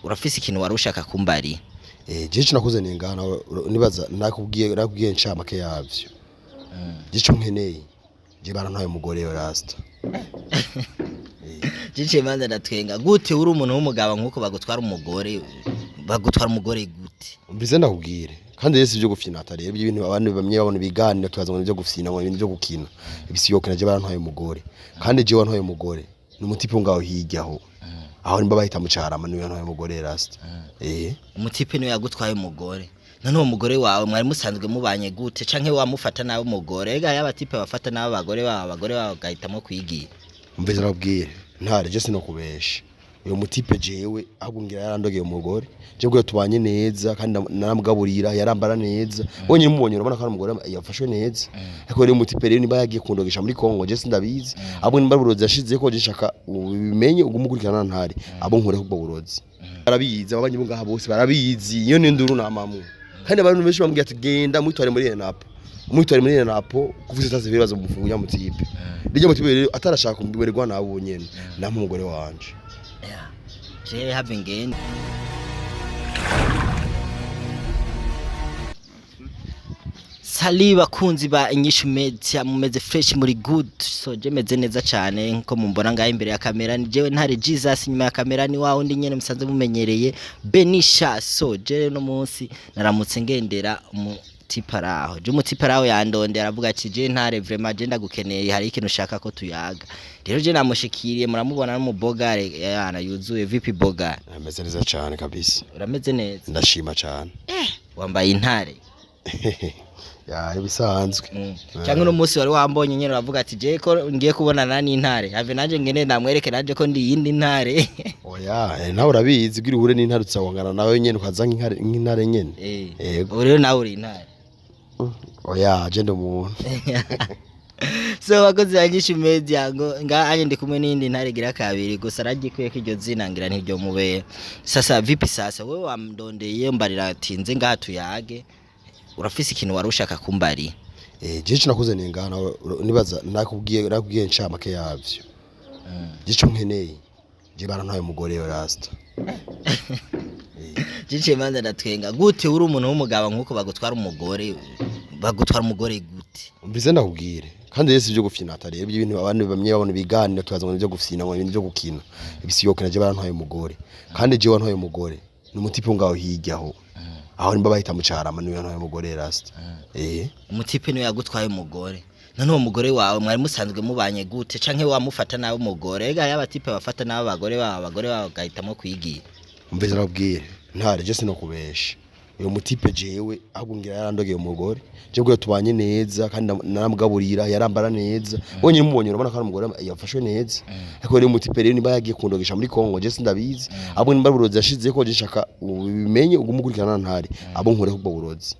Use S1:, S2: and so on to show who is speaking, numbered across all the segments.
S1: urafise ikintu warushaka kumbari
S2: je nakuze ningana nibaza nakubwiye ncamake yavyo gico nkeneye je barantaye umugore yo rasta
S1: Jice manza ndatwenga gute uri umuntu w'umugabo nkuko bagutwara umugore gute
S2: mbize ndakubwire kandi yesi byo gufina atari ibintu abantu bamye babona biganira twazana byo gufina ngo ibintu byo gukina ibisiyoke naje barantaye umugore kandi je wantaye umugore n'umutipe ngaho hijyaho aho nimba bahita mucarama niwe yantaye umugore rasta
S1: umutipe niwe yagutwaye umugore none uwo mugore wawe mwari musanzwe mubanye gute canke wamufata nawe umugore ega y'abatipe bafata nawe abagore babo gahitamo kwigira
S2: mbize ndakubwire ntare je sino kubesha uyo mutipe jewe ahubungira yarandogeye umugore je bwo tubanye neza kandi naramugaburira yarambara neza bonye mubonye urabona ko umugore yafashwe neza ariko rero mutipe rero niba yagiye kundogesha muri Kongo je sindabizi ahubwo nimba burozi yashize ko je shaka ubimenye ugumukurikirana ntare abo nkure kubwo burozi barabizi abanye ngaha bose barabizi iyo ni nduru namamu kandi abantu benshi bambwiye ati genda mutware muri Napo kuvuze taze bibazo mufungu ya mutipe rije mutipe rero atarashaka kumbiwerwa nabo nyene namwe umugore wanje
S1: je have ngene Sali bakunzi ba inyishu media mumeze fresh muri good so je meze neza cyane nko mumbona ngaho imbere ya kamera ni jewe ntare Jesus nyuma ya kamera ni wa undi nyene musanze mumenyereye Benisha so je no munsi naramutse ngendera tiparaho je mutiparaho yandonde aravuga ati je ntare vraiment je ndagukeneye hari ikintu ushaka ko tuyaga rero je namushikiriye muramubona no mubogare yana yuzuye vipi bogare
S2: ameze neza cyane kabisa
S1: urameze neza
S2: ndashima cyane
S1: wambaye intare
S2: ya ibisanzwe
S1: cyangwa no munsi wari wambonye nyene uravuga ati je ko ngiye kubonana n'intare have naje ngene namwereke naje ko ndi yindi ntare
S2: oya nawe urabizi bwiri hure n'intare tsawangana nawe nyene ukaza nk'intare nyene
S1: yego rero nawe uri intare
S2: oya je ndo umuntu
S1: so bakozi banyisha media ngo nganye ndi kumwe n'indi ntare gira kabiri gusa ragikuye ko iryo zina ngira ntiryo mubeye sasa vipi sasa wewe wamdondeye mbarira ati nze ngaha tuyage urafise ikintu warushaka kumbari
S2: je nakuze ningana nibaza nakubwiye ncamake yavyo gico nkeneye je barantaye umugore yo rasta
S1: Jice manza ndatwenga gute uri umuntu w'umugabo nkuko bagutwara umugore gute
S2: mbize ndakubwire kandi yesi byo gufina atari ibintu abantu bamye babona biganira twazana byo gufina ngo ibintu byo gukina ibisiyoke naje barantaye umugore kandi je wantaye umugore n'umutipe ngaho hijyaho aho nimba bahita mucarama niwe yantaye umugore rasta
S1: umutipe niwe yagutwaye umugore none uwo mugore wawe mwari musanzwe mubanye gute canke wamufata nawe umugore ega y'abatipe bafata nawe abagore babo gahitamo kwigira
S2: mbize ndakubwire ntare je sino kubesha uyo mutipe jewe ahubungira yarandogeye umugore je bwo tubanye neza kandi naramugaburira yarambara neza bonye mubonye urabona ko umugore yafashwe neza ariko rero mutipe rero niba yagiye kundogesha muri Kongo je sindabizi ahubwo nimba burozi yashize ko je shaka ubimenye ugumukurikirana ntare abo nkure kubwo burozi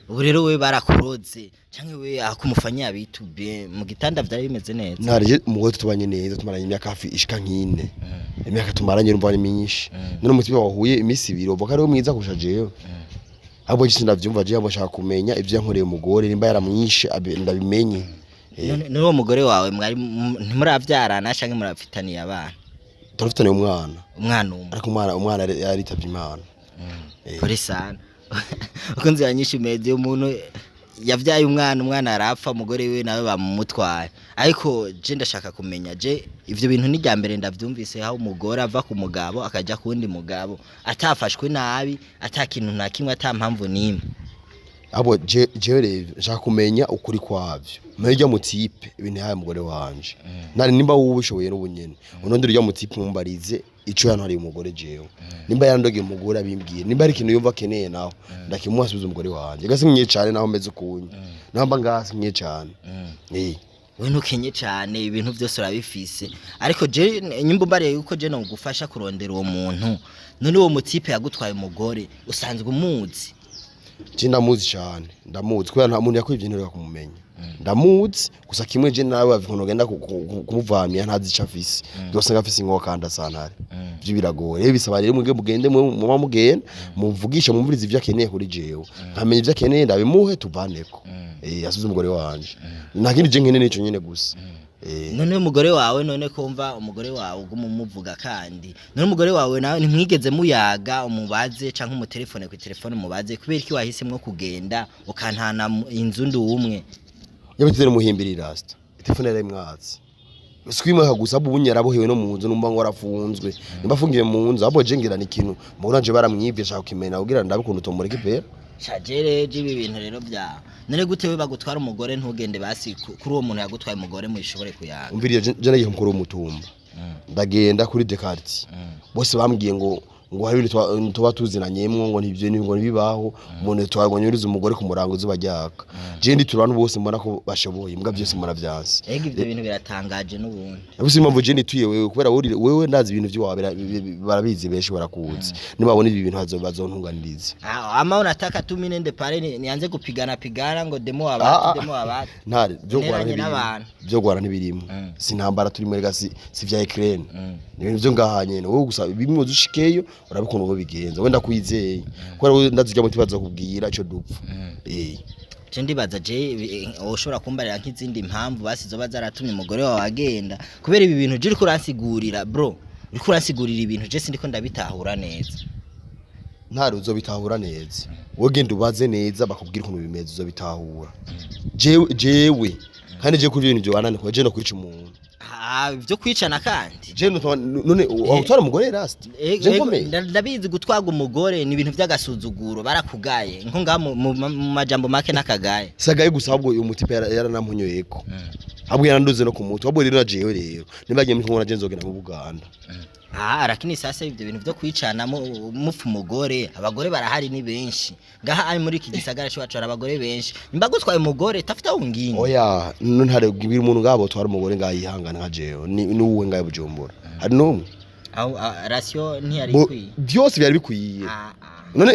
S1: ubu rero we barakuroze canke we akumufanya bitube mu gitanda vyari bimeze neza
S2: ntare umugore tubanye neza tumaranye imyaka hafi ishika nk'ine imyaka tumaranye urumva ni myinshi none mutipe wahuye imisi ibiri uvuga ari mwiza kurusha jewe abo gisi ndavyumva je abashaka kumenya ivyo yankoreye umugore nimba yaramwishe ndabimenye
S1: none uwo mugore wawe mwari ntimuravyarana canke murafitaniye abana
S2: turafitaniye umwana
S1: umwe
S2: ariko umwana yaritavye Imana
S1: kuri sana ukunze yanyisha media umuntu yavyaye umwana arapfa umugore we nawe bamumutwaye ariko je ndashaka kumenya je ivyo bintu ni ryambere ndavyumvise aho umugore ava ku mugabo akaja kundi mugabo atafashwe nabi atakintu na kimwe atampamvu nimwe
S2: abo je rero nshaka kumenya ukuri kwavyo mejya mutipe ibintu yaye umugore wanje nari nimba wubushoboye n'ubunyene unondira ryo mutipe mumbarize ico yantu ari umugore jewe nimba yarandogeye umugore abimbwiye nimba ari ikintu yumva keneye naho ndakimuhasubiza umugore wanje gasimye cyane naho meze kunye namba ngasimye cyane
S1: we ntukenye cyane ibintu byose urabifise ariko je nyimba mbariye yuko je no gufasha kurondera uwo muntu none uwo mutipe yagutwaye umugore usanzwe umuzi
S2: je ndamuzi cyane ndamuzi kubera nta muntu yakwivyinira kumumenya ndamuzi gusa kimwe je nawe bavikono genda kumuvamya ntazi cafisi byose ngafise inko kanda santare byo biragoye bisaba rero mwege mugende mu mugenda muvugisha mumvuriza ivyo akeneye kuri jewe nkamenya ivyo akeneye ndabimuhe tuvaneko asubize umugore wanje nakindi je nkene nico nyene gusa
S1: none umugore wawe none kumva umugore wawe ugumuvuga kandi none umugore wawe nawe ntimwigeze muyaga umubaze canke umutelefone ku telefone mubaze kubera iki wahisemwe kugenda ukantana inzu ndumwe
S2: yabiteze muhimbirira rasta telefone yari mwatsi Swima gusa bunye arabohewe no mu nzu numva ngo arafunzwe nimba afungiye mu nzu abo jengirana ikintu muranje baramwivye shaka kimena kugira ndabikuntu tomureke pera
S1: Shajere jibi ibintu rero bya none gute we bagutwara umugore ntugende basi kuri uwo muntu yagutwaye umugore mwishobore kuyaga
S2: umviriye je nagiye mukuru w'umutumba ndagenda kuri Descartes bose bambwiye ngo hari tuba tuzinanyemwo ngo ntivyo ngo nibibaho umuntu twagonyuriza umugore ku murango zuba ryaka je ndi turana bose mbona ko bashoboye mbwa byose muravyanse
S1: ivyo bintu biratangaje n'ubundi
S2: abuse impamvu je nituye wewe kubera wewe ndazi ibintu by'wawe barabizi benshi barakuzi nibabona ibi bintu bazontunganiriza
S1: ama unataka tu minende pale nianze kupigana ngo demo abati
S2: ntare byo gwarana ntibirimo sinambara turi muri gasi si vya Ukraine ni ibintu byo ngahanye wowe gusa bimwe uzushikeyo urabikona uko bigenza wenda kwizeye kubera ndazijya mu tibaza kubwira ico dupfa
S1: je ndibaza je ushobora kumbarira nk'izindi impamvu basizo bazaratumye umugore wawe agenda kubera ibi bintu je uriko uransigurira bro uriko uransigurira ibintu je sindiko ndabitahura neza
S2: ntari uzobitahura neza wowe genda ubaze neza bakubwira ukuntu bimeze uzobitahura jewe kandi je kuri ibintu byo banane ko je no kwica umuntu
S1: byo kwicana kandi
S2: je none utwara umugore rasta
S1: ndabizi gutwaga umugore ni ibintu by'agasuzuguro barakugaye nko nga mu majambo make nakagaye
S2: sagaye gusa ahubwo uyu mutipe yaranampunyoyeko ahubwo yaranduze no ku mutu ahubwo rero najewe rero nibagiye muri nkora genzogera mu Buganda
S1: lakini sasa ibyo bintu byo kwicana mufu umugore abagore barahari ni benshi ngaha ari muri iki gisagara cyo bacara abagore benshi nimba gutwaye umugore tafita wungine
S2: oya ntare bwira umuntu ngabo twara umugore ngayihangana nka jewe ni uwe ngaye bujumbura hari no
S1: ratio ntiyari kwiye
S2: byose byari bikwiye none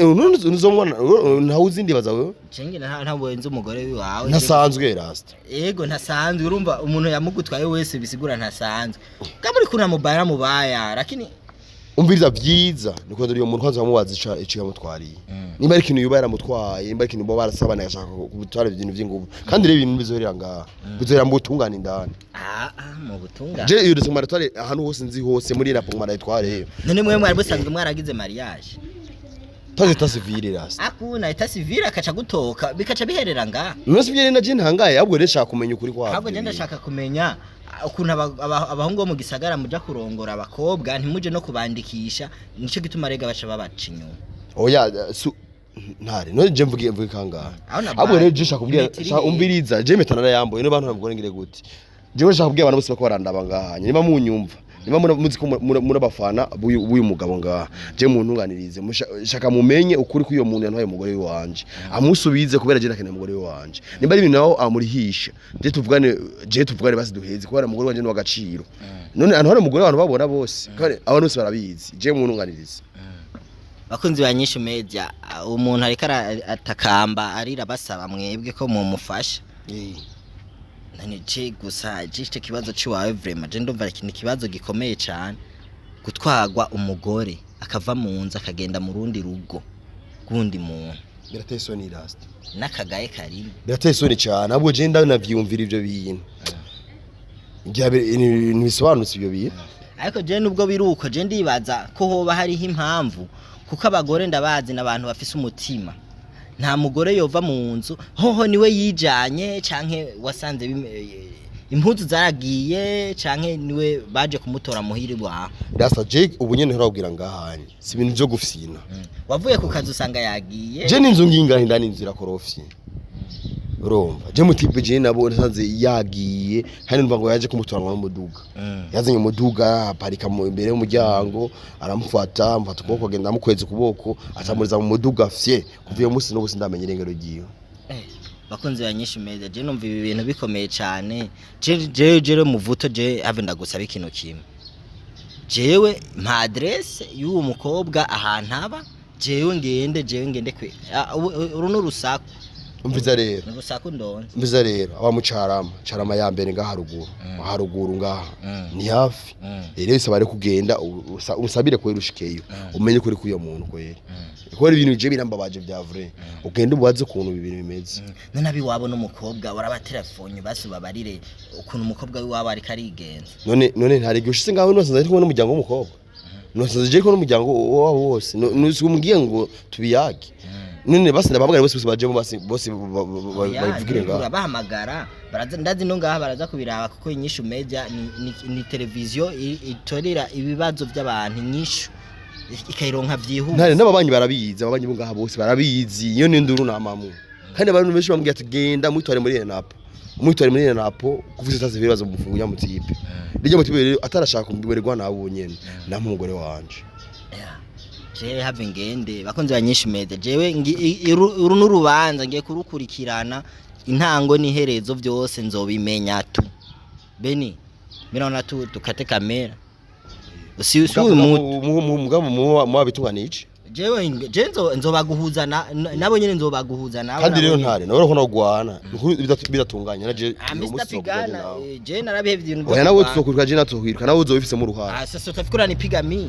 S2: uzomwana ntawuzi ndibaza wewe
S1: cenge ntabwo nzi umugore wawe
S2: ntasanzwe rasta
S1: yego ntasanzwe urumva umuntu yamugutwaye wese bisigura ntasanzwe kamuri kuna mubara mubaya lakini
S2: umviriza byiza niko nduriyo muntu kwanza bamubaza ico yamutwariye nimba ari kintu yuba yaramutwaye nimba ari kintu bo barasabana yashaka gutwara ibintu by'ingubu kandi rero ibintu bizohera ngaha bizohera mu butungane indani
S1: mu butungane
S2: je iyo dusoma ratware ahantu hose nzi hose muri rapo mara itware
S1: none mwe mwari busanzwe mwaragize mariage
S2: Tazi civile rasta.
S1: Akuna ita civile akaca gutoka bikaca biherera nga.
S2: Nose byene naje ntangaye ahubwo rero shaka kumenya ukuri kwa.
S1: Ahubwo je ndashaka kumenya ukuntu abahungu bo mu gisagara muja kurongora abakobwa ntimuje no kubandikisha nico gituma rega baca babaca inyuma.
S2: Oya ntare no je mvuge kangaha. Ahubwo rero je shaka kubwira umbiriza je metana yamboye no bantu nabwo ngire gute. Je shaka kubwira abantu bose bako barandaba ngahanye niba munyumva. Niba muzi ko murabafana buyu mugabo ngaha je muntunganirize mushaka mumenye ukuri kuyo muntu yantwaye umugore wanje amusubize kubera je nakene umugore wanje nimba ari ibintu naho amurihisha je tuvugane basi duheze kubera umugore wanje no gaciro none antware umugore abantu babona bose kandi abantu bose barabizi je muntunganirize
S1: bakunzi ba nyinshi media umuntu ariko atakamba arira basaba mwebwe ko mumufasha nje gusa jiste kibazo ciwawe vraiment je ndumva ikintu kibazo gikomeye cyane gutwagwa umugore akava mu nzu akagenda mu rundi rugo gundi muntu
S2: birateye isoni rasta
S1: nakagaye kari
S2: birateye isoni cyane ahubwo je ndanavyumvira ivyo bintu ntibisobanutse ibyo bintu
S1: ariko je nubwo biruko je ndibaza ko hoba hariho impamvu kuko abagore ndabazi n'abantu bafise umutima nta mugore yova mu nzu hoho niwe yijanye canke wasanze impuzu zaragiye canke niwe baje kumutora muhiri bwa
S2: rasta je ubunyene ntarabwira ngahanye si ibintu byo gufyina
S1: wavuye ku kazi usanga yagiye
S2: je ninzu nginga indani inzira korofye urumva je mutipe je nabo nsanze yagiye hani ndumva ngo yaje kumutora mu muduga yazanye umuduga aparika mu imbere y'umuryango aramufata mfata ukuboko agenda amukweze kuboko atamuriza mu muduga fye kuvuye umunsi n'ubusi ndamenye irengero giyo
S1: bakunzi banyinshi meza je numva ibi bintu bikomeye cyane je muvuto je ave ndagusaba ikintu kimwe jewe mpa adresse y'uwo mukobwa ahantu aba jewe ngende kwe uruno rusaku
S2: umviza rero
S1: nugusaka undonze
S2: umviza rero abamucarama ya mbere ngaha haruguru ngaha ni hafi rero bisaba rero kugenda usabire kwera ushikeyo umenye kuri kuyo muntu kwera kwera ibintu bije birambabaje vya vrai ugenda ubaze ukuntu ibintu bimeze
S1: none abiwabo n'umukobwa warabaterefone basubabarire ukuntu umukobwa wiwabo ari karigenza
S2: none ntarege ushise ngaho nose ndari kumwe n'umuryango w'umukobwa nose je ko n'umuryango wabo wose nusumbwiye ngo tubiyage none basi nababagara bose bajemo bose babivugire ngaho
S1: bahamagara ndazi no ngaha baraza kubiraba kuko inyishu media ni televiziyo itorera ibibazo by'abantu inyishu ikayironka byihuse
S2: ntare n'ababanyi barabizi ababanyi bo ngaha bose barabizi iyo n'induru namamu kandi abantu benshi bambwiye ati genda mwitware muri Napo kuvuze taze ibibazo mufungu ya mutipe rijya mutipe rero atarashaka kumbiwerwa nabo nyene namwe umugore wanje
S1: jewe have ngende bakonze banyinshi media jewe uru n'urubanza ngiye kurukurikirana intango n'iherezo byose nzobimenya tu beni mirona tu tukate kamera usi
S2: mugabo mu bitunganije
S1: jewe nzobaguhuza nabo nyene nzobaguhuza nabo
S2: kandi rero ntare nawe urako nagwana bidatunganya naje
S1: Mr. Pigana je narabihevye ibintu
S2: oya nawe tuzokurika je natokwiruka nawe uzobifise mu ruhara
S1: sasa utafikura ni pigami